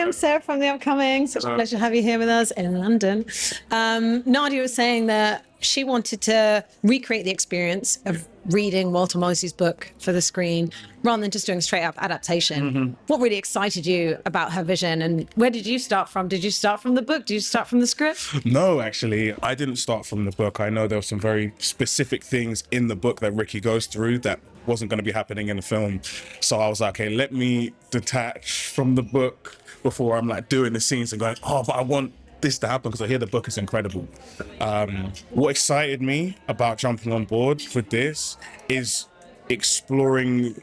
I'm Sarah from The Upcoming. Such a pleasure to have you here with us in London. Nadia was saying that she wanted to recreate the experience of reading Walter Mosley's book for the screen rather than just doing straight up adaptation. Mm-hmm. What really excited you about her vision, and where did you start from? Did you start from the book? Did you start from the script? No, actually, I didn't start from the book. I know there were some very specific things in the book that Ricky goes through that wasn't going to be happening in the film. So I was like, okay, let me detach from the book before I'm like doing the scenes and going, oh, but I want this to happen because I hear the book is incredible. What excited me about jumping on board with this is exploring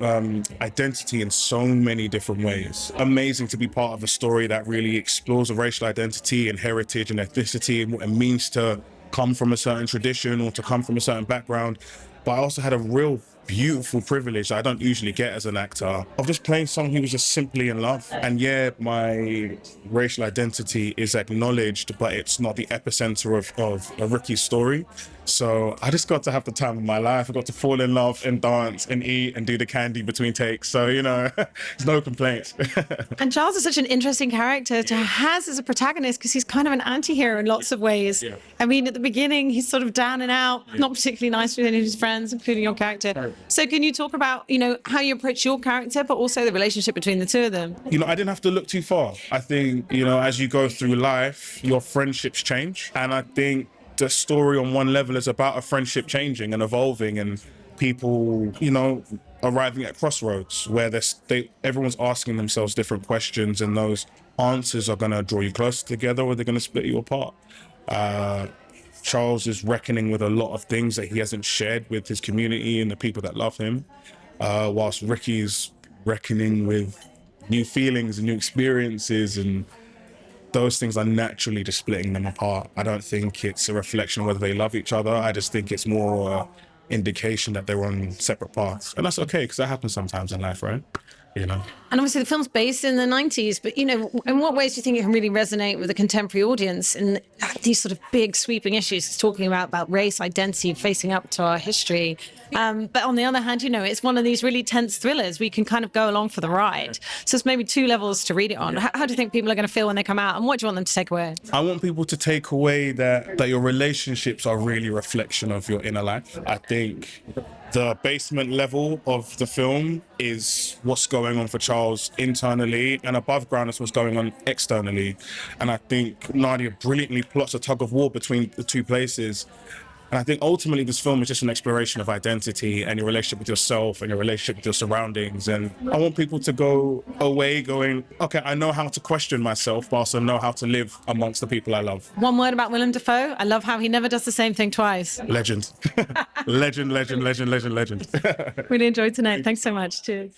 identity in so many different ways. Amazing to be part of a story that really explores a racial identity and heritage and ethnicity and what it means to come from a certain tradition or to come from a certain background. But I also had a real beautiful privilege that I don't usually get as an actor of just playing someone who was just simply in love. And yeah, my racial identity is acknowledged, but it's not the epicenter of Ricky's story. So I just got to have the time of my life. I got to fall in love and dance and eat and do the candy between takes. So, you know, there's no complaints. And Charles is such an interesting character to have as a protagonist because he's kind of an anti-hero in lots of ways. Yeah. I mean, at the beginning, he's sort of down and out, not particularly nice with any of his friends, including your character. So can you talk about, you know, how you approach your character, but also the relationship between the two of them? You know, I didn't have to look too far. I think, you know, as you go through life, your friendships change. And I think the story on one level is about a friendship changing and evolving and people, you know, arriving at crossroads where everyone's asking themselves different questions, and those answers are going to draw you closer together or they're going to split you apart. Charles is reckoning with a lot of things that he hasn't shared with his community and the people that love him, whilst Ricky's reckoning with new feelings and new experiences, and those things are naturally just splitting them apart. I don't think it's a reflection of whether they love each other. I just think it's more indication that they're on separate paths. And that's okay, because that happens sometimes in life, right? You know. And obviously the film's based in the 90s, but, you know, in what ways do you think it can really resonate with a contemporary audience in these sort of big sweeping issues? It's talking about race, identity, facing up to our history. But on the other hand, you know, it's one of these really tense thrillers where you can kind of go along for the ride. So it's maybe two levels to read it on. How do you think people are going to feel when they come out, and what do you want them to take away? I want people to take away that your relationships are really a reflection of your inner life. I think the basement level of the film is what's going on for Charles internally, and above ground is what's going on externally. And I think Nadia brilliantly plots a tug of war between the two places. And I think ultimately this film is just an exploration of identity and your relationship with yourself and your relationship with your surroundings. And I want people to go away going, okay, I know how to question myself, but also know how to live amongst the people I love. One word about Willem Dafoe. I love how he never does the same thing twice. Legend. Legend. Really enjoyed tonight. Thanks so much. Cheers.